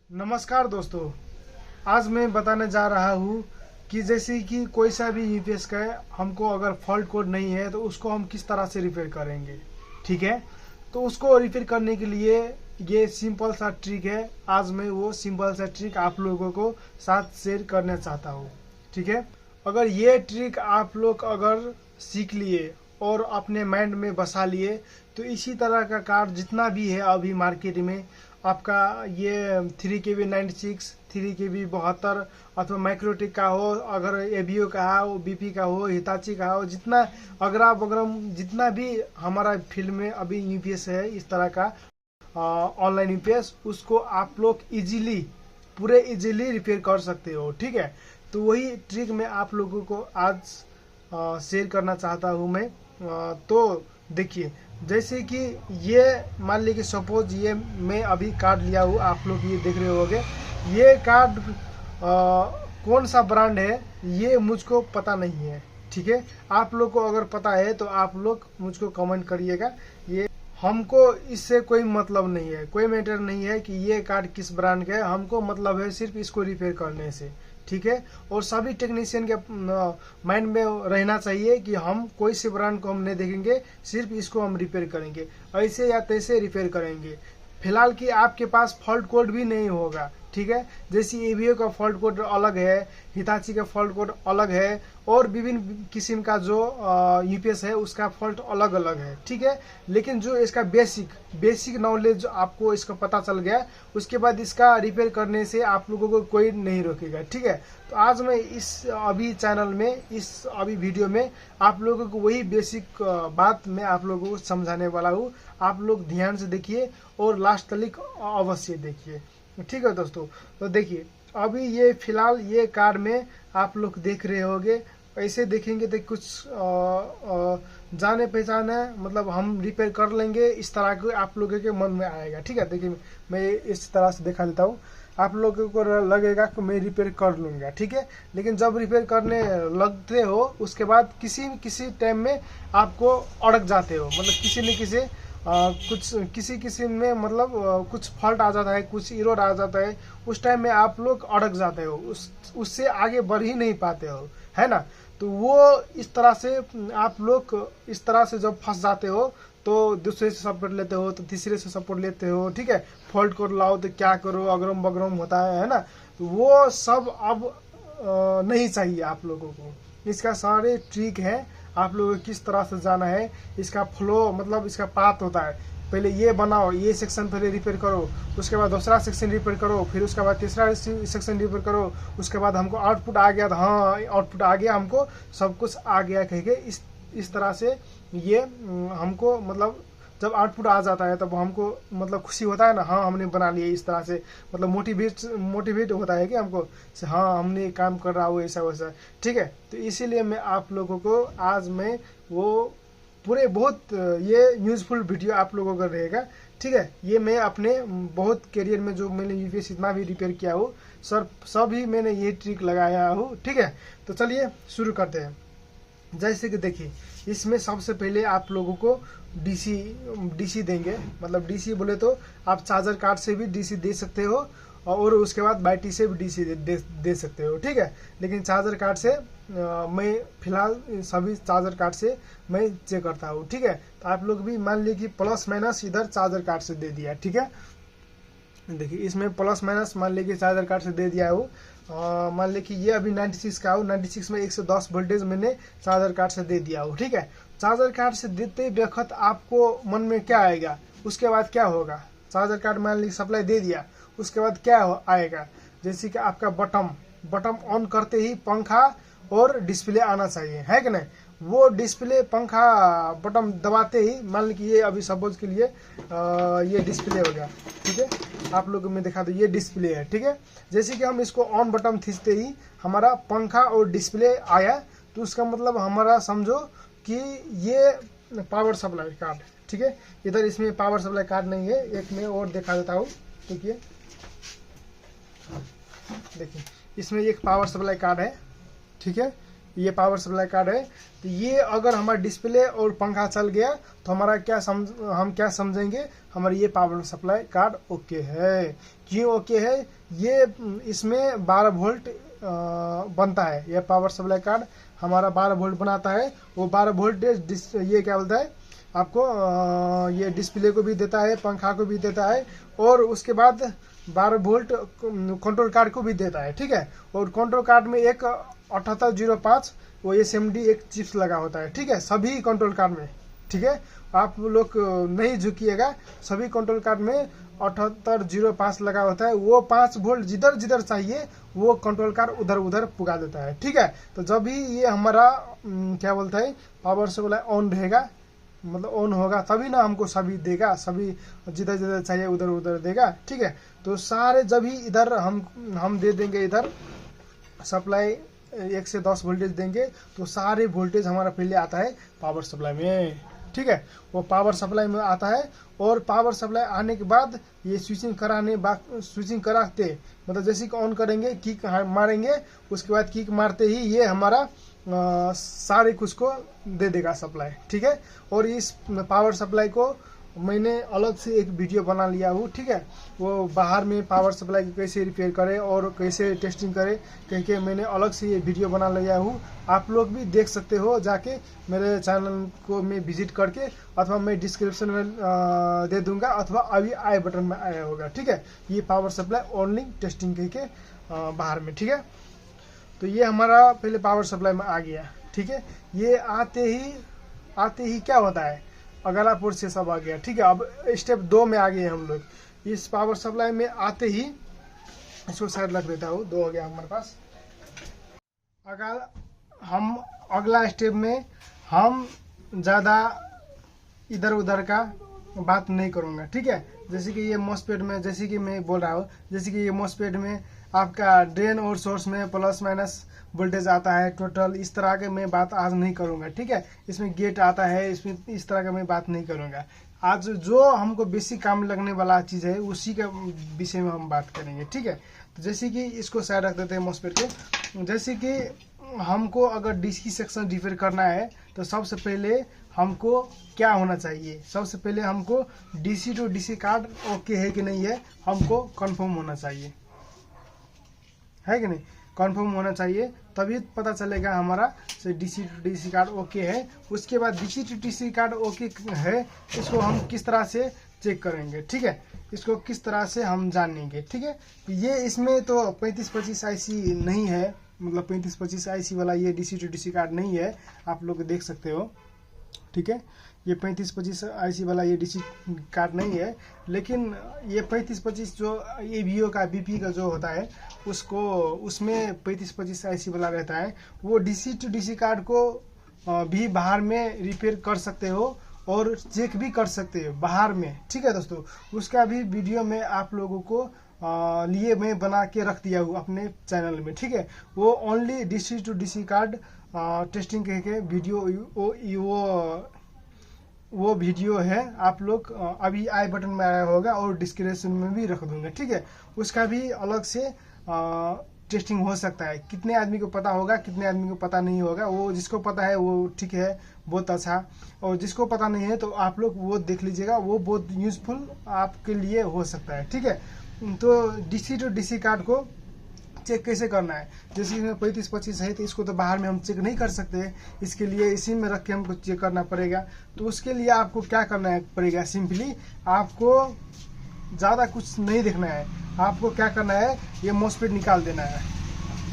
नमस्कार दोस्तों। आज मैं बताने जा रहा हूँ कि जैसे कि कोई सा भी यूपीएस का हमको अगर फॉल्ट कोड नहीं है तो उसको हम किस तरह से रिपेयर करेंगे। ठीक है, तो उसको रिपेयर करने के लिए ये सिंपल सा ट्रिक है। आज मैं वो सिंपल सा ट्रिक आप लोगों को साथ शेयर करना चाहता हूँ। ठीक है, अगर ये ट्रिक आप लोग अगर सीख लिए और अपने माइंड में बसा लिए तो इसी तरह का कार्ड जितना भी है अभी मार्केट में आपका ये 3KB96, 3KB72 अथवा माइक्रोटेक का हो, अगर एबीओ का हो, बीपी का हो, हिताची का हो, जितना अगरा बगरम जितना भी हमारा फील्ड में अभी यूपीएस है इस तरह का ऑनलाइन यूपीएस, उसको आप लोग इजीली पूरे इजीली रिपेयर कर सकते हो। ठीक है, तो वही ट्रिक मैं आप लोगों को आज शेयर करना चाहता हूँ मैं। तो देखिए, जैसे कि ये मान लीजिए सपोज ये मैं अभी कार्ड लिया हूँ, आप लोग ये देख रहे होंगे। ये कार्ड कौन सा ब्रांड है ये मुझको पता नहीं है। ठीक है, आप लोग को अगर पता है तो आप लोग मुझको कमेंट करिएगा। ये हमको इससे कोई मतलब नहीं है, कोई मैटर नहीं है कि ये कार्ड किस ब्रांड का है। हमको मतलब है सिर्फ इसको रिपेयर करने से। ठीक है, और सभी टेक्नीशियन के माइंड में रहना चाहिए कि हम कोई से ब्रांड को हम नहीं देखेंगे, सिर्फ इसको हम रिपेयर करेंगे, ऐसे या तैसे रिपेयर करेंगे। फिलहाल कि आपके पास फॉल्ट कोड भी नहीं होगा। ठीक है, जैसे एवीओ का फॉल्ट कोड अलग है, हिताची का फॉल्ट कोड अलग है, और विभिन्न किस्म का जो यूपीएस है उसका फॉल्ट अलग अलग है। ठीक है, लेकिन जो इसका बेसिक नॉलेज आपको इसका पता चल गया, उसके बाद इसका रिपेयर करने से आप लोगों को कोई नहीं रोकेगा। ठीक है, तो आज मैं इस अभी चैनल में, इस अभी वीडियो में आप लोगों को वही बेसिक बात मैं आप लोगों को समझाने वाला हूँ। आप लोग ध्यान से देखिए और लास्ट तक अवश्य देखिए। ठीक है दोस्तों, तो देखिए अभी ये फिलहाल ये कार्ड में आप लोग देख रहे होंगे। ऐसे देखेंगे तो कुछ जाने पहचाने मतलब हम रिपेयर कर लेंगे, इस तरह के आप लोगों के मन में आएगा। ठीक है, देखिए मैं इस तरह से दिखा देता हूँ। आप लोगों को लगेगा कि मैं रिपेयर कर लूंगा। ठीक है, लेकिन जब रिपेयर करने लगते हो उसके बाद किसी टाइम में आपको अड़क जाते हो, मतलब किसी न किसी कुछ किसी में मतलब कुछ फॉल्ट आ जाता है, कुछ एरर आ जाता है। उस टाइम में आप लोग अड़क जाते हो, उससे आगे बढ़ ही नहीं पाते हो, है ना। तो वो इस तरह से आप लोग इस तरह से जब फंस जाते हो तो दूसरे से सपोर्ट लेते हो, तो तीसरे से सपोर्ट लेते हो। ठीक है, फॉल्ट कोड लाओ तो क्या करो, अगरम बगरम होता है ना। तो वो सब अब नहीं चाहिए आप लोगों को। इसका सारे ट्रिक है, आप लोगों को किस तरह से जाना है, इसका फ्लो मतलब इसका पाथ होता है। पहले ये बनाओ, ये सेक्शन पहले रिपेयर करो, उसके बाद दूसरा सेक्शन रिपेयर करो, फिर उसके बाद तीसरा सेक्शन रिपेयर करो, उसके बाद हमको आउटपुट आ गया तो हाँ आउटपुट आ गया, हमको सब कुछ आ गया कह के इस तरह से ये हमको मतलब जब आउटपुट आ जाता है तब हमको मतलब खुशी होता है ना, हाँ हमने बना लिया। इस तरह से मतलब मोटिवेट होता है कि हमको हाँ हमने काम कर रहा हो ऐसा वैसा। ठीक है, तो इसीलिए मैं आप लोगों को आज मैं वो पूरे बहुत ये यूजफुल वीडियो आप लोगों का रहेगा। ठीक है, ये मैं अपने बहुत करियर में जो मैंने यूपीएस इतना भी रिपेयर किया हो सभी मैंने ये ट्रिक लगाया हो। ठीक है, तो चलिए शुरू करते हैं। जैसे कि देखिए, इसमें सबसे पहले आप लोगों को डीसी देंगे। मतलब डीसी बोले तो आप चार्जर कार्ड से भी डीसी दे सकते हो और उसके बाद बैटरी से भी डीसी दे सकते हो। ठीक है, लेकिन चार्जर कार्ड से मैं फिलहाल सभी चार्जर कार्ड से मैं चेक करता हूँ। ठीक है, तो आप लोग भी मान लीजिए कि प्लस माइनस इधर चार्जर कार्ड से दे दिया। ठीक है, देखिए इसमें प्लस माइनस मान लीजिए चार्जर कार्ड से दे दिया हो। मान ली कि ये अभी 96 का हो, 96 में 110 वोल्टेज मैंने चार्जर कार्ड से दे दिया हो। ठीक है, चार्जर कार्ड से देते वक्त आपको मन में क्या आएगा, उसके बाद क्या होगा। चार्जर कार्ड मान लीजिए सप्लाई दे दिया, उसके बाद क्या आएगा, जैसे कि आपका बटन ऑन करते ही पंखा और डिस्प्ले आना चाहिए, है कि नहीं। वो डिस्प्ले पंखा बटन दबाते ही मान ली कि ये अभी सपोज के लिए ये डिस्प्ले हो गया। ठीक है, आप लोगों को मैं दिखा दूं, ये डिस्प्ले है। ठीक है, जैसे कि हम इसको ऑन बटन खींचते ही हमारा पंखा और डिस्प्ले आया, तो उसका मतलब हमारा समझो कि ये पावर सप्लाई कार्ड। ठीक है, इधर इसमें पावर सप्लाई कार्ड नहीं है, एक मैं और दिखा देता हूँ। देखिए इसमें एक पावर सप्लाई कार्ड है। ठीक है, ये पावर सप्लाई कार्ड है। तो ये अगर हमारा डिस्प्ले और पंखा चल गया तो हमारा हम क्या समझेंगे, हमारा ये पावर सप्लाई कार्ड ओके है। क्यों ओके है, ये इसमें 12 वोल्ट बनता है। यह पावर सप्लाई कार्ड हमारा 12 वोल्ट बनाता है। वो 12 वोल्ट ये क्या बोलता है आपको, ये डिस्प्ले को भी देता है, पंखा को भी देता है, और उसके बाद 12 वोल्ट कंट्रोल कार्ड को भी देता है। ठीक है, और कंट्रोल कार्ड में एक 7805 वो SMD एक चिप्स लगा होता है। ठीक है, सभी कंट्रोल कार्ड में। ठीक है, आप लोग नहीं झुकिएगा, सभी कंट्रोल कार्ड में 7805 लगा होता है। वो 5 वोल्ट जिधर जिधर चाहिए वो कंट्रोल कार्ड उधर उधर पुगा देता है। ठीक है, तो जब भी ये हमारा क्या बोलता है पावर सप्लाई ऑन रहेगा, मतलब ऑन होगा, तभी ना हमको सभी देगा, सभी जिधर जिधर चाहिए उधर उधर देगा। ठीक है, तो सारे जब ही इधर हम दे देंगे, इधर सप्लाई 1 से 10 वोल्टेज देंगे तो सारे वोल्टेज हमारा पहले आता है पावर सप्लाई में। ठीक है, वो पावर सप्लाई में आता है, और पावर सप्लाई आने के बाद ये स्विचिंग कराते, मतलब जैसे कि ऑन करेंगे, किक मारेंगे, उसके बाद किक मारते ही ये हमारा सारे कुछ को दे देगा सप्लाई। ठीक है, और इस पावर सप्लाई को मैंने अलग से एक वीडियो बना लिया हूँ। ठीक है, वो बाहर में पावर सप्लाई को कैसे रिपेयर करे और कैसे टेस्टिंग करे कह के मैंने अलग से ये वीडियो बना लिया हूँ। आप लोग भी देख सकते हो जाके मेरे चैनल को में विजिट करके, अथवा मैं डिस्क्रिप्शन में दे दूंगा, अथवा अभी आई बटन में आया होगा। ठीक है, ये पावर सप्लाई ऑनली टेस्टिंग कह के बाहर में। ठीक है, तो ये हमारा पहले पावर सप्लाई में आ गया। ठीक है, ये आते ही क्या होता है, अगला प्रोसेस सब आ गया। ठीक है, अब स्टेप 2 में आ गए हम लोग। इस पावर सप्लाई में आते ही इसको साइड रख देता हूँ, 2 हो गया हमारे पास। अगर हम अगला स्टेप में हम ज़्यादा इधर उधर का बात नहीं करूँगा। ठीक है, जैसे कि ये मॉसफेट में, जैसे कि मैं बोल रहा हूँ, जैसे कि ये मॉसफेट में आपका ड्रेन और सोर्स में प्लस माइनस वोल्टेज आता है टोटल, इस तरह के मैं बात आज नहीं करूंगा। ठीक है, इसमें गेट आता है, इसमें इस तरह का मैं बात नहीं करूंगा। आज जो हमको बेसिक काम लगने वाला चीज़ है उसी के विषय में हम बात करेंगे। ठीक है, तो जैसे कि इसको साइड रख देते हैं मॉसफेट के। जैसे कि हमको अगर डीसी सेक्शन रिपेयर करना है तो सबसे पहले हमको क्या होना चाहिए, सबसे पहले हमको DC to DC card okay है कि नहीं है, हमको कंफर्म होना चाहिए, है कि नहीं, कंफर्म होना चाहिए, तभी पता चलेगा हमारा DC to DC card okay है। उसके बाद DC to DC card okay है, इसको हम किस तरह से चेक करेंगे। ठीक है, इसको किस तरह से हम जानेंगे। ठीक है, ये इसमें तो 3525 IC नहीं है, मतलब 3525 IC वाला ये DC टू DC कार्ड नहीं है, आप लोग देख सकते हो। ठीक है, ये 3525 IC वाला ये DC कार्ड नहीं है, लेकिन ये 3525 जो AVO का BP का जो होता है उसमें 3525 IC वाला रहता है। वो DC टू DC कार्ड को भी बाहर में रिपेयर कर सकते हो और चेक भी कर सकते हो बाहर में। ठीक है दोस्तों, उसका भी वीडियो में आप लोगों को लिए मैं बना के रख दिया हूँ अपने चैनल में। ठीक है, वो only DC to DC card testing के वीडियो वो वीडियो है, आप लोग अभी आई बटन में आया होगा और डिस्क्रिप्शन में भी रख दूंगा। ठीक है, उसका भी अलग से टेस्टिंग हो सकता है। कितने आदमी को पता होगा, कितने आदमी को पता नहीं होगा, वो जिसको पता है वो ठीक है, बहुत अच्छा, और जिसको पता नहीं है तो आप लोग वो देख लीजिएगा, वो बहुत यूजफुल आपके लिए हो सकता है। ठीक है, तो DC टू DC कार्ड को चेक कैसे करना है, जैसे इसमें 3525 है तो इसको तो बाहर में हम चेक नहीं कर सकते, इसके लिए इसी में रख के हमको चेक करना पड़ेगा। तो उसके लिए आपको क्या करना पड़ेगा, सिंपली आपको ज़्यादा कुछ नहीं देखना है, आपको क्या करना है, ये मॉसफेट निकाल देना है।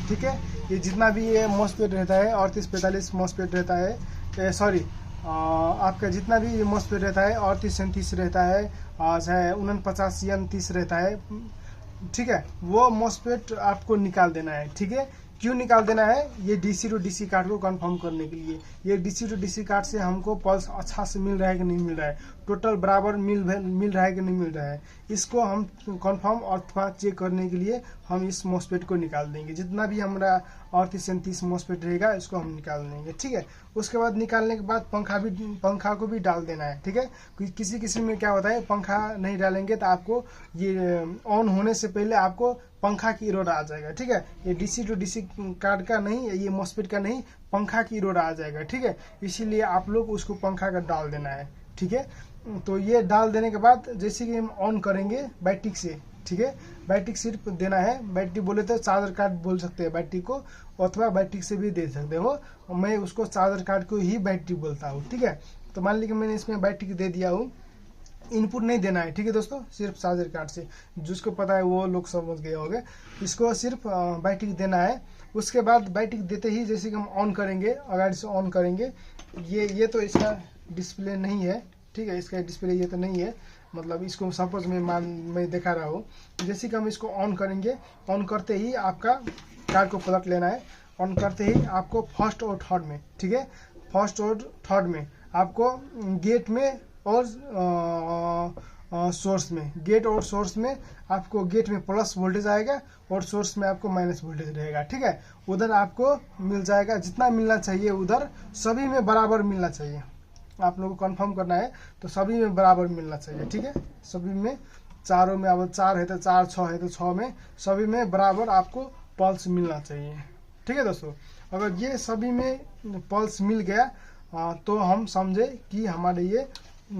ठीक है, ये जितना भी ये मॉसफेट रहता है 3845 मॉसफेट रहता है, सॉरी आपका जितना भी मॉसफेट रहता है 3837 रहता है, चाहे 49 या 30 रहता है। ठीक है, वो मॉसफेट आपको निकाल देना है। ठीक है, क्यों निकाल देना है, ये DC टू DC कार्ड को कंफर्म करने के लिए। ये DC टू DC कार्ड से हमको पल्स अच्छा से मिल रहा है कि नहीं मिल रहा है, टोटल बराबर मिल रहा है कि नहीं मिल रहा है, इसको हम कंफर्म अथवा चेक करने के लिए हम इस मॉस्फेट को निकाल देंगे। जितना भी हमारा 38 मॉस्फेट रहेगा इसको हम निकाल देंगे, ठीक है। उसके बाद निकालने के बाद पंखा को भी डाल देना है, ठीक है। किसी में क्या होता है, पंखा नहीं डालेंगे तो आपको ये ऑन होने से पहले आपको पंखा की एरर आ जाएगा, ठीक है। ये DC to DC कार्ड का नहीं, ये मॉस्फेट का नहीं, पंखा की एरर आ जाएगा, ठीक है। इसीलिए आप लोग उसको पंखा का डाल देना है, ठीक है। तो ये डाल देने के बाद जैसे कि हम ऑन करेंगे बैटरी से, ठीक है, बैटरी सिर्फ देना है। बैटरी बोले तो चार्जर कार्ड बोल सकते हैं बैटरी को, अथवा बैटरी से भी दे सकते हो। मैं उसको चार्जर कार्ड को ही बैटरी बोलता हूँ, ठीक है। तो मान लीजिए मैंने इसमें बैटरी दे दिया हूँ, इनपुट नहीं देना है, ठीक है दोस्तों, सिर्फ चार्जर कार्ड से, जिसको पता है वो लोग समझ गए होंगे। इसको सिर्फ बैटरी देना है। उसके बाद बैटरी देते ही जैसे कि हम ऑन करेंगे, अगर इसे ऑन करेंगे, ये तो इसका डिस्प्ले नहीं है, ठीक है, इसका डिस्प्ले ये तो नहीं है, मतलब इसको सपोज मैं दिखा रहा हूँ। जैसे कि हम इसको ऑन करेंगे, ऑन करते ही आपका कार को पलट लेना है। ऑन करते ही आपको फर्स्ट और थर्ड में, ठीक है, फर्स्ट और थर्ड में आपको गेट में और सोर्स में, गेट और सोर्स में आपको, गेट में प्लस वोल्टेज आएगा और सोर्स में आपको माइनस वोल्टेज रहेगा, ठीक है। उधर आपको मिल जाएगा जितना मिलना चाहिए, उधर सभी में बराबर मिलना चाहिए। आप लोगों को कंफर्म करना है तो सभी में बराबर मिलना चाहिए, ठीक है। सभी में, चारों में, अब 4 है तो 4, 6 है तो 6 में, सभी में बराबर आपको पल्स मिलना चाहिए, ठीक है दोस्तों। अगर ये सभी में पल्स मिल गया तो हम समझे कि हमारे ये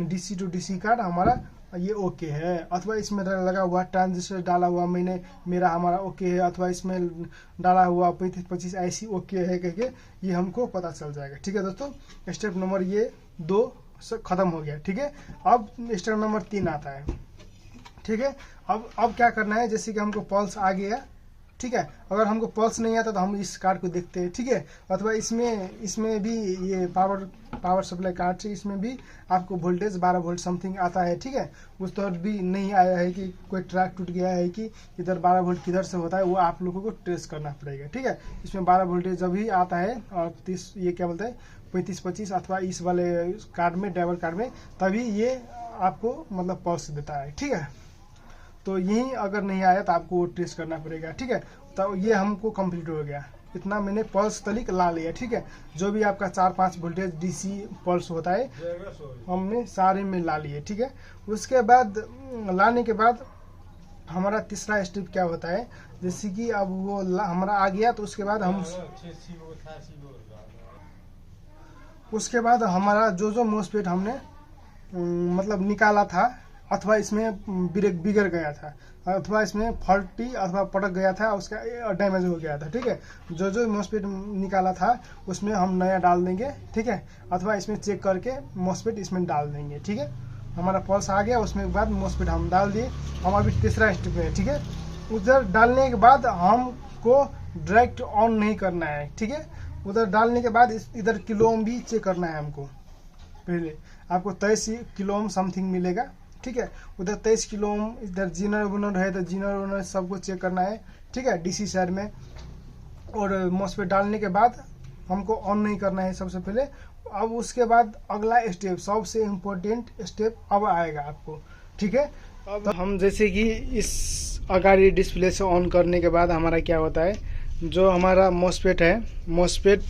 DC to DC कार्ड हमारा ये ओके है, अथवा इसमें लगा हुआ ट्रांजिस्टर डाला हुआ मेरा हमारा ओके है, अथवा इसमें डाला हुआ 3525 IC ओके है करके ये हमको पता चल जाएगा, ठीक है दोस्तों। स्टेप नंबर ये 2 खत्म हो गया, ठीक है। अब स्टेप नंबर 3 आता है, ठीक है। अब क्या करना है, जैसे कि हमको पल्स आ गया, ठीक है। अगर हमको पल्स नहीं आता तो हम इस कार्ड को देखते हैं, ठीक है। अथवा इसमें भी ये पावर सप्लाई कार्ड से इसमें भी आपको वोल्टेज 12 वोल्ट समथिंग आता है, ठीक है। उस तरह भी नहीं आया है कि कोई ट्रैक टूट गया है कि इधर 12 वोल्ट किधर से होता है, वो आप लोगों को ट्रेस करना पड़ेगा, ठीक है। इसमें 12 वोल्टेज जब भी आता है और 30 ये क्या बोलते हैं 3525 अथवा इस वाले कार्ड में, ड्राइवर कार्ड में, तभी ये आपको मतलब पल्स देता है, ठीक है। तो यही अगर नहीं आया तो आपको वो ट्रेस करना पड़ेगा, ठीक है। तो ये हमको कंप्लीट हो गया, इतना मैंने पल्स तलिक ला लिया, ठीक है। जो भी आपका 4-5 वोल्टेज DC पल्स होता है हमने सारे में ला लिए, ठीक है। उसके बाद लाने के बाद हमारा तीसरा स्टेप क्या होता है, जैसे कि अब वो हमारा आ गया तो उसके बाद हमारा जो मॉस्फेट हमने मतलब निकाला था, अथवा इसमें बिगड़ गया था, अथवा इसमें फॉल्टी अथवा पटक गया था, उसका डैमेज हो गया था, ठीक है। जो मॉस्फेट निकाला था उसमें हम नया डाल देंगे, ठीक है। अथवा इसमें चेक करके मॉस्फेट इसमें डाल देंगे, ठीक है। हमारा पल्स आ गया, उसमें बाद मॉस्फेट हम डाल दिए। हम अभी तीसरा स्टेप में, ठीक है। उधर डालने के बाद हमको डायरेक्ट ऑन नहीं करना है, ठीक है। उधर डालने के बाद इधर किलो ओम भी चेक करना है हमको। पहले आपको 23 किलो ओम समथिंग मिलेगा, ठीक है। उधर 23 किलो ओम, इधर जीनर है तो जीनर सबको चेक करना है, ठीक है, DC साइड में। और मॉस्फेट डालने के बाद हमको ऑन नहीं करना है सबसे पहले। अब उसके बाद अगला स्टेप, सबसे इम्पोर्टेंट स्टेप अब आएगा आपको, ठीक है। अब हम जैसे कि इस अगाड़ी डिस्प्ले से ऑन करने के बाद हमारा क्या होता है, जो हमारा मॉस्फेट है, मॉस्फेट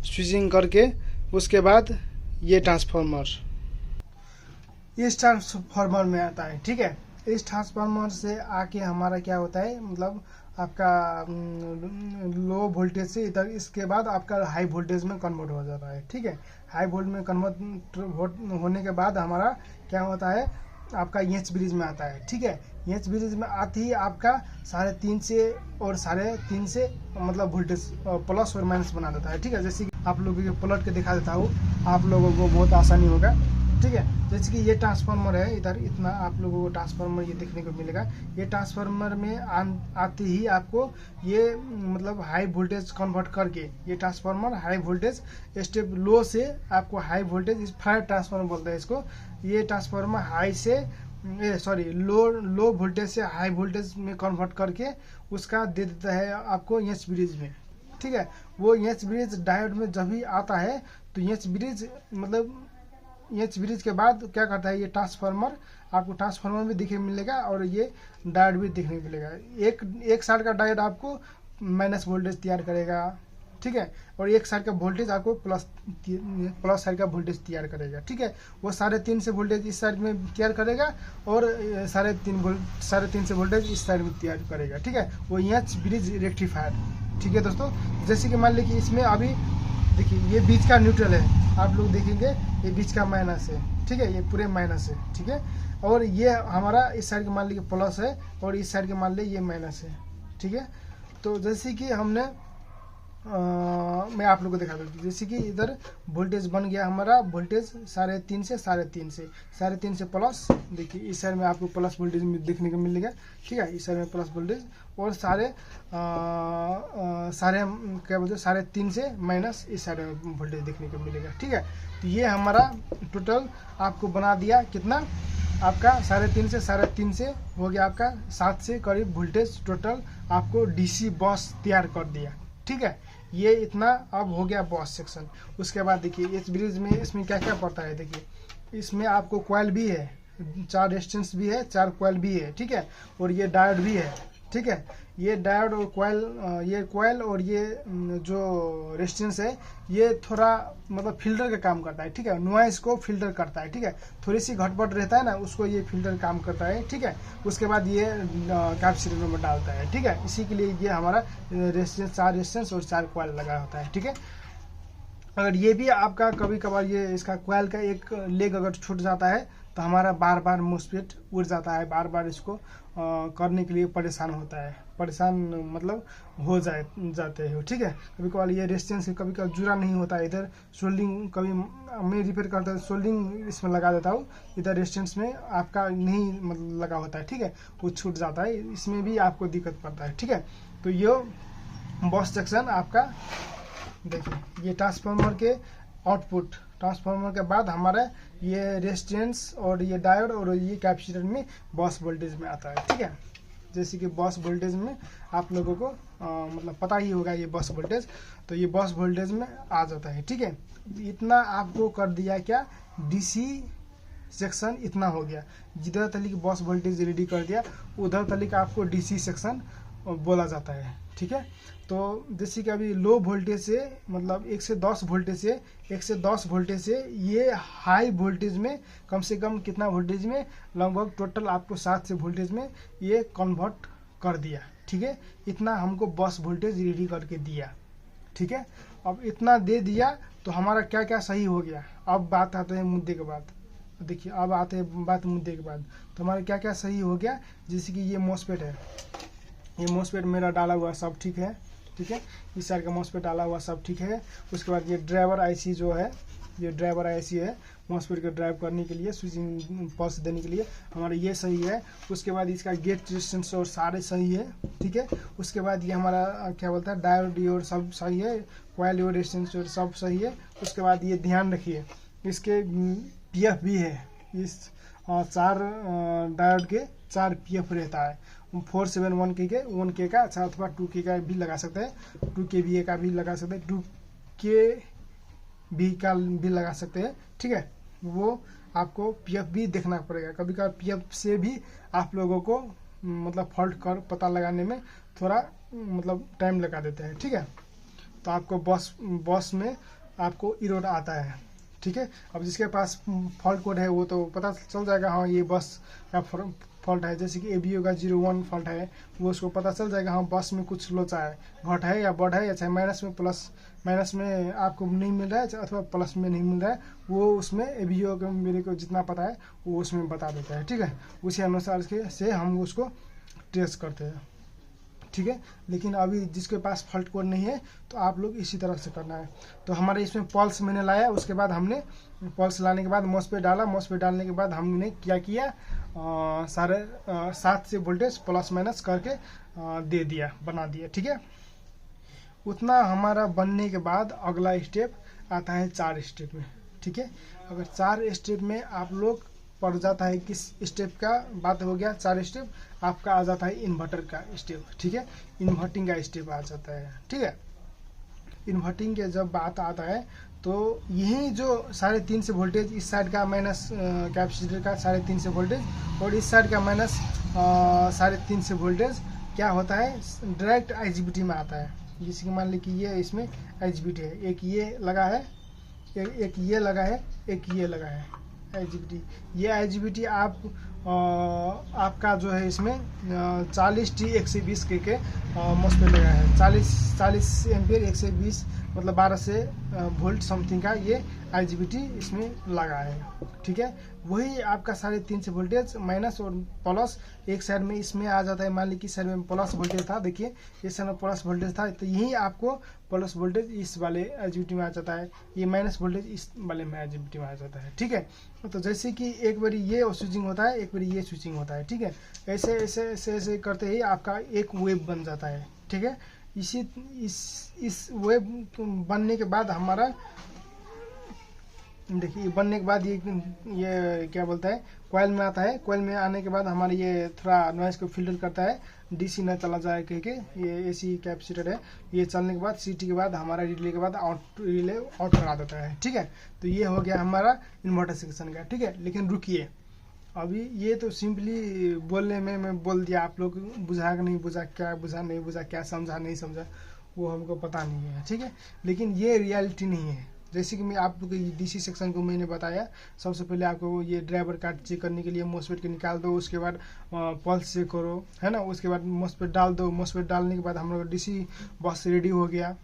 स्विचिंग करके उसके बाद ये ट्रांसफार्मर इस ट्रांसफार्मर में आता है, ठीक है। इस ट्रांसफार्मर से आके हमारा क्या होता है, मतलब आपका लो वोल्टेज से इधर, इसके बाद आपका हाई वोल्टेज में कन्वर्ट हो जाता है, ठीक है। हाई वोल्टेज में कन्वर्ट होने के बाद हमारा क्या होता है, आपका एच ब्रिज में आता है, ठीक है। एच ब्रिज में आते ही आपका 3.5 से और 3.5 से मतलब वोल्टेज प्लस और माइनस बना देता है, ठीक है। जैसे कि आप लोगों को पलट के दिखा देता हूँ, आप लोगों को बहुत आसानी होगा, ठीक है। जैसे कि ये ट्रांसफार्मर है, इधर इतना आप लोगों को ट्रांसफार्मर ये देखने को मिलेगा। ये ट्रांसफार्मर में आते ही आपको ये मतलब हाई वोल्टेज कन्वर्ट करके, ये ट्रांसफार्मर हाई वोल्टेज स्टेप लो से आपको हाई वोल्टेज, इस फायर ट्रांसफार्मर बोलते हैं इसको। ये ट्रांसफार्मर हाई से लो वोल्टेज से हाई वोल्टेज में कन्वर्ट करके उसका दे देता है आपको एच ब्रिज में, ठीक है। वो एच ब्रिज डायोड में जब भी आता है तो एच ब्रिज मतलब एच ब्रिज के बाद क्या करता है, ये ट्रांसफार्मर आपको ट्रांसफार्मर भी दिखने मिलेगा और ये डायोड भी दिखने को मिलेगा। एक साइड का डायोड आपको माइनस वोल्टेज तैयार करेगा, ठीक है, और एक साइड का वोल्टेज आपको प्लस साइड का वोल्टेज तैयार करेगा, ठीक है। वो 3.5 से वोल्टेज इस साइड में तैयार करेगा और 3.5 से वोल्टेज इस साइड में तैयार करेगा, ठीक है। वो एच ब्रिज रेक्टिफायर, ठीक है दोस्तों। जैसे कि मान लीजिए इसमें अभी देखिए ये बीच का न्यूट्रल है, आप लोग देखेंगे ये बीच का माइनस है, ठीक है, ये पूरे माइनस है, ठीक है। और ये हमारा इस साइड का मान लीजिए प्लस है और इस साइड का मान लीजिए ये माइनस है, ठीक है। तो जैसे कि हमने मैं आप लोगों को दिखा दूँ, जैसे कि इधर वोल्टेज बन गया हमारा, वोल्टेज 3.5 से 3.5 से प्लस, देखिए इस साइड में आपको प्लस वोल्टेज देखने को मिलेगा, ठीक है, इस साइड में प्लस वोल्टेज, और सारे क्या बोलते हैं 3.5 से माइनस इस साइड में वोल्टेज देखने को मिलेगा, ठीक है। तो ये हमारा टोटल आपको बना दिया कितना, आपका 3.5 से 3.5 से हो गया आपका 7 से करीब वोल्टेज टोटल आपको डीसी बस तैयार कर दिया, ठीक है। ये इतना अब हो गया बॉस सेक्शन। उसके बाद देखिए एच ब्रिज में इसमें क्या क्या पड़ता है, देखिए इसमें आपको कॉइल भी है, 4 रेजिस्टेंस भी है, 4 कॉइल भी है, ठीक है, और ये डायोड भी है, ठीक है। ये डायोड और कॉइल और ये जो रेजिस्टेंस है ये थोड़ा मतलब फिल्टर का काम करता है, ठीक है, नॉइस को फिल्टर करता है, ठीक है, थोड़ी सी घटपट रहता है ना उसको ये फिल्टर काम करता है, ठीक है। उसके बाद ये कैपेसिटर में डालता है, ठीक है, इसी के लिए ये हमारा रेजिस्टेंस 4 रेजिस्टेंस और 4 कॉइल लगा होता है, ठीक है। अगर ये भी आपका कभी कभार ये इसका कॉइल का एक लेग अगर छूट जाता है तो हमारा बार बार मोस्फेट उड़ जाता है, बार बार इसको करने के लिए परेशान होता है, परेशान मतलब हो जाते हैं, ठीक है। कभी कभार ये रेजिस्टेंस कभी कभी जुड़ा नहीं होता है, इधर सोल्डिंग कभी मैं रिपेयर करता हूँ सोल्डिंग इसमें लगा देता हूँ, इधर रेजिस्टेंस में आपका नहीं मतलब लगा होता है, ठीक है, वो छूट जाता है, इसमें भी आपको दिक्कत पड़ता है, ठीक है। तो ये बॉस सेक्शन आपका देखिए, ये ट्रांसफार्मर के आउटपुट, ट्रांसफार्मर के बाद हमारा ये रेजिस्टेंस और ये डायोड और ये कैपेसिटर में बॉस वोल्टेज में आता है, ठीक है। जैसे कि बॉस वोल्टेज में आप लोगों को मतलब पता ही होगा ये बॉस वोल्टेज, तो ये बॉस वोल्टेज में आ जाता है, ठीक है। इतना आपको कर दिया क्या, डीसी सेक्शन इतना हो गया, जिधर तक बॉस वोल्टेज रेडी कर दिया उधर तक आपको डीसी सेक्शन बोला जाता है, ठीक है। तो जैसे कि अभी लो वोल्टेज से मतलब 1 से 10 वोल्टेज से ये हाई वोल्टेज में कम से कम कितना वोल्टेज में, लगभग टोटल आपको 7 से वोल्टेज में ये कन्वर्ट कर दिया, ठीक है। इतना हमको बस वोल्टेज रेडी करके दिया, ठीक है। अब इतना दे दिया तो हमारा क्या क्या सही हो गया। अब बात आते हैं मुद्दे के बाद, देखिए अब आते हैं बात मुद्दे के बाद, तो हमारा क्या क्या सही हो गया। जैसे कि ये मॉसफेट है, ये मॉसफेट मेरा डाला हुआ सब ठीक है, ठीक है, इस साइड का मॉसफेट डाला हुआ सब ठीक है। उसके बाद ये ड्राइवर आईसी जो है, ये ड्राइवर आईसी है मॉसफेट को ड्राइव करने के लिए, स्विचिंग पल्स देने के लिए हमारा ये सही है। उसके बाद इसका गेट रेजिस्टेंस और सारे सही है, ठीक है। उसके बाद ये हमारा क्या बोलता है डायोड और सब सही है, कॉइल और रेजिस्टेंस और सब सही है। उसके बाद ये ध्यान रखिए इसके पीएफ भी है, इस 4 डायोड के 4 पीएफ रहता है, 471 के 1K का अच्छा, अथवा 2K का भी लगा सकते हैं, 2KVA का भी लगा सकते हैं, 2KB का भी लगा सकते हैं, ठीक है। वो आपको पीएफ भी देखना पड़ेगा, कभी कभी पीएफ से भी आप लोगों को मतलब फॉल्ट कर पता लगाने में थोड़ा मतलब टाइम लगा देते हैं, ठीक है। तो आपको बस में आपको एरर आता है, ठीक है। अब जिसके पास फॉल्ट कोड है वो तो पता चल जाएगा, हाँ ये बस का फॉल्ट है। जैसे कि एबीओ का 01 फॉल्ट है, वो उसको पता चल जाएगा हाँ बस में कुछ लोचा है, घट है या बढ़ है, या चाहे माइनस में आपको नहीं मिल रहा है अथवा प्लस में नहीं मिल रहा है, वो उसमें एबीओ का मेरे को जितना पता है वो उसमें बता देता है, ठीक है। उसी अनुसार से हम उसको ट्रेस करते हैं, ठीक है। लेकिन अभी जिसके पास फॉल्ट कोड नहीं है तो आप लोग इसी तरह से करना है। तो हमारे इसमें पल्स मैंने लाया, उसके बाद हमने पल्स लाने के बाद मॉसफेट डाला, मॉसफेट डालने के बाद हमने क्या किया, 7 से वोल्टेज प्लस माइनस करके दे दिया, बना दिया, ठीक है। उतना हमारा बनने के बाद अगला स्टेप आता है 4 स्टेप में, ठीक है। अगर 4 स्टेप में आप लोग पड़ जाता है, किस स्टेप का बात हो गया, 4 स्टेप आपका आ जाता है इन्वर्टर का स्टेप, ठीक है, इन्वर्टिंग का स्टेप आ जाता है, ठीक है। इन्वर्टिंग के जब बात आता है तो यही जो 3.5 से वोल्टेज, इस साइड का माइनस कैपेसिटर का 3.5 से वोल्टेज और इस साइड का माइनस 3.5 से वोल्टेज क्या होता है, डायरेक्ट IGBT में आता है। जैसे कि मान ली कि ये इसमें IGBT है, एक ये लगा है, एक ये लगा है, एक ये लगा है IGBT। ये IGBT आपका जो है इसमें 40T120 के मॉस्फेट लगा है। 40 एम्पियर 120 मतलब 12 से वोल्ट समथिंग का ये IGBT इसमें लगा है, ठीक है। वही आपका 3.5 से वोल्टेज माइनस और प्लस एक साइड में इसमें आ जाता है। मान ली कि साइड में प्लस वोल्टेज था, देखिए इस साइड में प्लस वोल्टेज था, तो यही आपको प्लस वोल्टेज इस वाले IGBT में आ जाता है, ये माइनस वोल्टेज इस वाले में IGBT में आ जाता है, ठीक है। तो जैसे कि एक बारी ये स्विचिंग होता है, एक बारी ये स्विचिंग होता है, ठीक है। ऐसे ऐसे ऐसे ऐसे करते ही आपका एक वेव बन जाता है, ठीक है। इस वेव बनने के बाद हमारा देखिए बनने के बाद ये क्या बोलता है, कॉइल में आता है। कॉइल में आने के बाद हमारे ये थोड़ा नॉइस को फिल्टर करता है, DC ना चला जाए कह के। ये AC कैपेसिटर है, ये चलने के बाद CT के बाद हमारा रिले के बाद रिले आउट करा देता है, ठीक है। तो ये हो गया हमारा इन्वर्टर सेक्शन का, ठीक है। लेकिन रुकिए, अभी ये तो सिंपली बोलने में मैं बोल दिया, आप लोग बुझा कि नहीं बुझा, क्या बुझा नहीं बुझा, क्या समझा नहीं समझा वो हमको पता नहीं है, ठीक है। लेकिन ये रियलिटी नहीं है। जैसे कि मैं आपको DC सेक्शन को मैंने बताया, सबसे पहले आपको ये ड्राइवर कार्ड चेक करने के लिए MOSFET के निकाल दो, उसके बाद पल्स चेक करो, है ना। उसके बाद MOSFET डाल दो, MOSFET डालने के बाद हम लोग DC बस रेडी हो गया,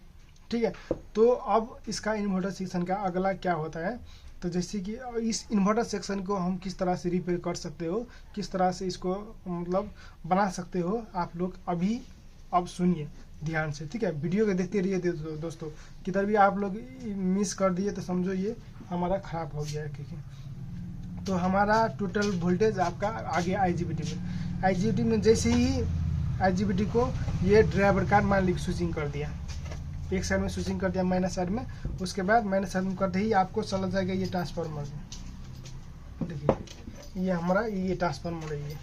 ठीक है। तो अब इसका इन्वर्टर सेक्शन का अगला क्या होता है, तो जैसे कि इस इन्वर्टर सेक्शन को हम किस तरह से रिपेयर कर सकते हो, किस तरह से इसको मतलब बना सकते हो, आप लोग अब सुनिए ध्यान से, ठीक है। वीडियो को देखते रहिए दोस्तों, किधर भी आप लोग मिस कर दिए तो समझो ये हमारा खराब हो गया है, ठीक है। तो हमारा टोटल वोल्टेज आपका आ गया IGBT में जैसे ही IGBT को ये ड्राइवर कार्ड मान लीजिए स्विचिंग कर दिया, एक साइड में स्विचिंग कर दिया माइनस साइड में, उसके बाद माइनस साइड में करते ही आपको चला जाएगा ये ट्रांसफार्मर में। देखिए ये हमारा ये ट्रांसफार्मर है,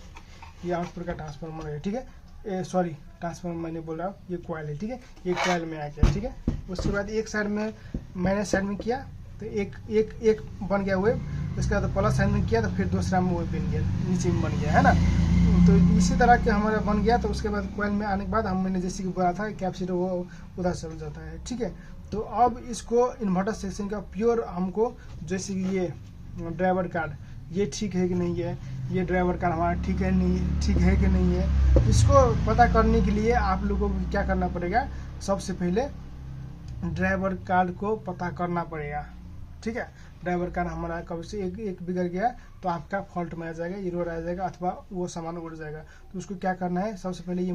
ये आउटपुट का ट्रांसफार्मर है, ठीक है। सॉरी ट्रांसफार्मर मैंने बोल रहा हूँ, ये कॉइल है, ठीक है। ये कॉइल में आ गया, ठीक है। उसके बाद एक साइड में माइनस साइड में किया तो एक बन गया वेव, उसके बाद प्लस साइड में किया तो फिर दूसरा में वेव बन गया, नीचे में बन गया, है ना। तो इसी तरह के हमारा बन गया। तो उसके बाद कॉइल में आने के बाद मैंने जैसे कि बोला था कैपेसिटर वो उधर चल जाता है, ठीक है। तो अब इसको इन्वर्टर सेक्शन का प्योर हमको जैसे कि ये ड्राइवर कार्ड ये ठीक है कि नहीं है, ये ड्राइवर कार्ड हमारा ठीक है कि नहीं है, इसको पता करने के लिए आप लोगों को क्या करना पड़ेगा, सबसे पहले ड्राइवर कार्ड को पता करना पड़ेगा, ठीक है। ड्राइवर कार्ड हमारा कभी से एक बिगड़ गया तो आपका फॉल्ट में आ जाएगा, एरर आ जाएगा अथवा वो सामान उड़ जाएगा। तो उसको क्या करना है, सबसे पहले ये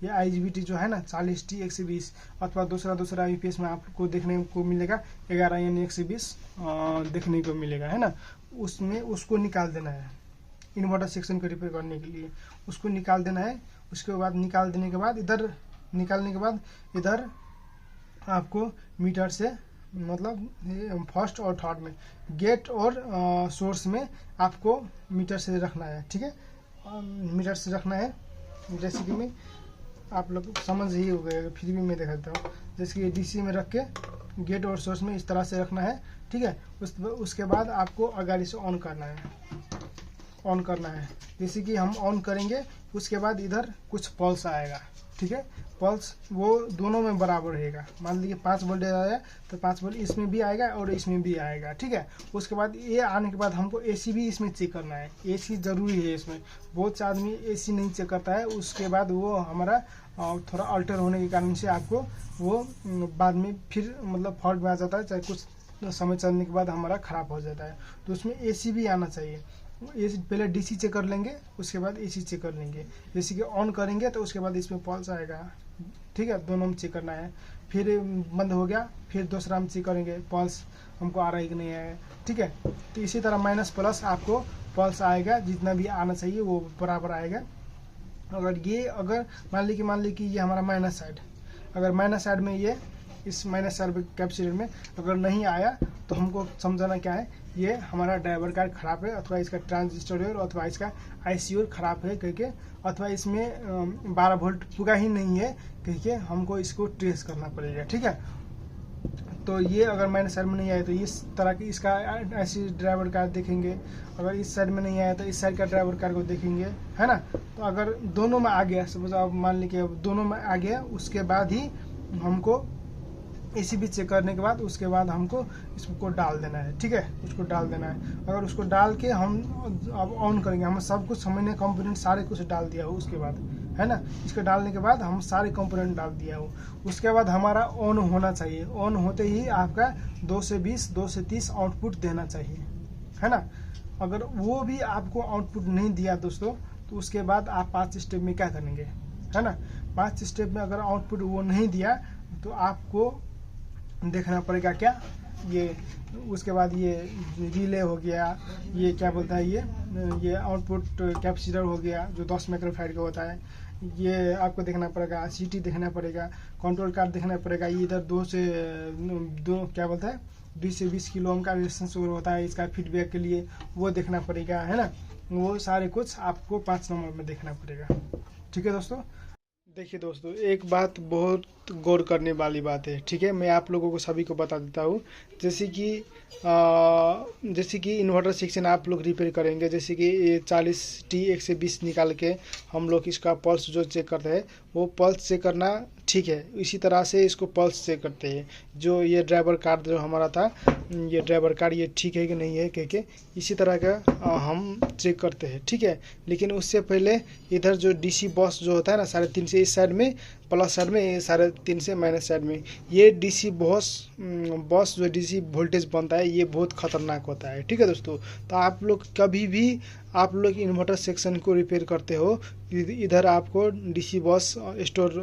ये IGBT जो है ना 40T120 अथवा दूसरा UPS में आपको देखने को मिलेगा 11N120 देखने को मिलेगा, है ना। उसमें उसको निकाल देना है इन्वर्टर सेक्शन को रिपेयर करने के लिए, उसको निकाल देना है। उसके बाद निकाल देने के बाद इधर आपको मीटर से मतलब फर्स्ट और थर्ड में गेट और सोर्स में आपको मीटर से रखना है, ठीक है। मीटर से रखना है, जैसे कि मैं आप लोग समझ ही हो गए, फिर भी मैं दिखाता हूँ। जैसे कि DC में रख के गेट और सोर्स में इस तरह से रखना है, ठीक है। उसके बाद आपको अगर इसे ऑन करना है, जैसे कि हम ऑन करेंगे उसके बाद इधर कुछ पल्स आएगा, ठीक है। पल्स वो दोनों में बराबर रहेगा। मान लीजिए 5 वोल्टेज आया तो 5 वोल्ट इसमें भी आएगा और इसमें भी आएगा, ठीक है। उसके बाद ये आने के बाद हमको AC भी इसमें चेक करना है, AC जरूरी है इसमें। बहुत से आदमी AC नहीं चेक करता है, उसके बाद वो हमारा थोड़ा अल्टर होने के कारण से आपको वो बाद में फिर मतलब फॉल्ट में आ जाता है, चाहे कुछ समय चलने के बाद हमारा ख़राब हो जाता है। तो उसमें AC भी आना चाहिए। AC पहले DC चेक कर लेंगे, उसके बाद AC चेक कर लेंगे। जैसे कि ऑन करेंगे तो उसके बाद इसमें पल्स आएगा, ठीक है। दोनों में चेक करना है, फिर बंद हो गया, फिर दूसरा में चेक करेंगे पल्स हमको आ रहा है कि नहीं है, ठीक है। तो इसी तरह माइनस प्लस आपको पल्स आएगा, जितना भी आना चाहिए वो बराबर आएगा। अगर मान ली कि ये हमारा माइनस साइड, अगर माइनस साइड में ये इस माइनस साइड कैपेसिटर में अगर नहीं आया तो हमको समझाना क्या है, ये हमारा ड्राइवर कार्ड खराब है अथवा इसका ट्रांजिस्टर है अथवा इसका IC खराब है कह के, अथवा इसमें 12 वोल्ट पुगा ही नहीं है कह के हमको इसको ट्रेस करना पड़ेगा, ठीक है। तो ये अगर माइनस साइड में नहीं आया तो इस तरह की इसका ऐसी ड्राइवर कार देखेंगे, अगर इस साइड में नहीं आया तो इस साइड का ड्राइवर कार को देखेंगे, है ना। तो अगर दोनों में आ गया, सपोज आप मान लीजिए अब दोनों में आ गया, उसके बाद ही हमको इसी भी चेक करने के बाद उसके बाद हमको इसको डाल देना है, ठीक है, उसको डाल देना है। अगर उसको डाल के हम अब ऑन करेंगे, हम सब कुछ हमने कंपोनेंट सारे कुछ डाल दिया हो उसके बाद, है ना। इसको डालने के बाद हम सारे कंपोनेंट डाल दिया हो, उसके बाद हमारा ऑन होना चाहिए। ऑन होते ही आपका 2 से 20 2 से 30 आउटपुट देना चाहिए, है ना। अगर वो भी आपको आउटपुट नहीं दिया दोस्तों, तो उसके बाद आप 5 स्टेप में क्या करेंगे, है ना। 5 स्टेप में अगर आउटपुट वो नहीं दिया तो आपको देखना पड़ेगा क्या, ये उसके बाद ये रिले हो गया, ये क्या बोलता है, ये आउटपुट कैपेसिटर हो गया जो 10 माइक्रोफैराड का होता है, ये आपको देखना पड़ेगा। सीटी देखना पड़ेगा, कंट्रोल कार्ड देखना पड़ेगा। ये इधर 2 से 2 क्या बोलता है 20 से 20 किलो ओम का रेजिस्टेंस होता है इसका फीडबैक के लिए, वो देखना पड़ेगा, है ना। वो सारे कुछ आपको 5 नंबर में देखना पड़ेगा, ठीक है दोस्तों। देखिए दोस्तों, एक बात बहुत गौर करने वाली बात है, ठीक है, मैं आप लोगों को सभी को बता देता हूँ। जैसे कि इन्वर्टर सेक्शन आप लोग रिपेयर करेंगे, जैसे कि ये 40T 120 निकाल के हम लोग इसका पल्स जो चेक करते हैं, वो पल्स चेक करना ठीक है। इसी तरह से इसको पल्स चेक करते हैं, जो ये ड्राइवर कार्ड जो हमारा था, ये ड्राइवर कार्ड ये ठीक है कि नहीं है कह के इसी तरह का हम चेक करते हैं, ठीक है। लेकिन उससे पहले इधर जो DC बॉस जो होता है ना 3.5 से इस साइड में, प्लस साइड में 3.5 से माइनस साइड में, ये DC बॉस जो DC वोल्टेज बनता है ये बहुत खतरनाक होता है, ठीक है दोस्तों। तो आप लोग कभी भी आप लोग इन्वर्टर सेक्शन को रिपेयर करते हो, इधर आपको DC बॉस स्टोर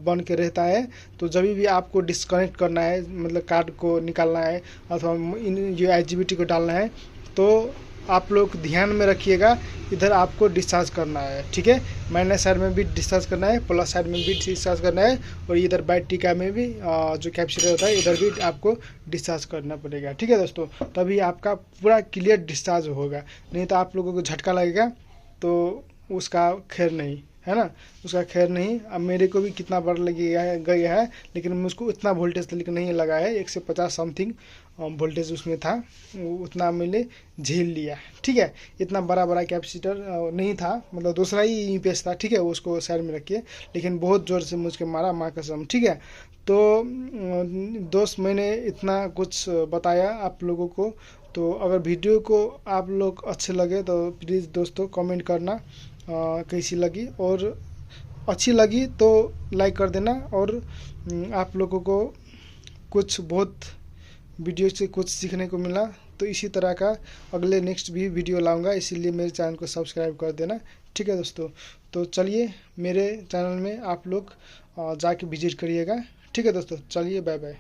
बन के रहता है, तो जब भी आपको डिस्कनेक्ट करना है, मतलब कार्ड को निकालना है अथवा ये IGBT को डालना है, तो आप लोग ध्यान में रखिएगा, इधर आपको डिस्चार्ज करना है, ठीक है। माइनस साइड में भी डिस्चार्ज करना है, प्लस साइड में भी डिस्चार्ज करना है, और इधर बैटरी में भी जो कैपेसिटर होता है इधर भी आपको डिस्चार्ज करना पड़ेगा, ठीक है दोस्तों। तभी आपका पूरा क्लियर डिस्चार्ज होगा, नहीं तो आप लोगों को झटका लगेगा तो उसका खैर नहीं, है ना, उसका खैर नहीं। अब मेरे को भी कितना बार गया है, लेकिन मुझको उतना वोल्टेज नहीं लगा है, 150 समथिंग वोल्टेज उसमें था, उतना मैंने झेल लिया, ठीक है। इतना बड़ा कैपेसिटर नहीं था, मतलब दूसरा ही UPS था, ठीक है, उसको साइड में रखिए, लेकिन बहुत ज़ोर से मुझको मारा, माँ कसम, ठीक है। तो दोस्त मैंने इतना कुछ बताया आप लोगों को, तो अगर वीडियो को आप लोग अच्छे लगे तो प्लीज़ दोस्तों कमेंट करना कैसी लगी, और अच्छी लगी तो लाइक कर देना, और आप लोगों को कुछ बहुत वीडियो से कुछ सीखने को मिला तो इसी तरह का अगले नेक्स्ट भी वीडियो लाऊंगा, इसीलिए मेरे चैनल को सब्सक्राइब कर देना, ठीक है दोस्तों। तो चलिए मेरे चैनल में आप लोग जाके विजिट करिएगा, ठीक है दोस्तों। चलिए बाय बाय।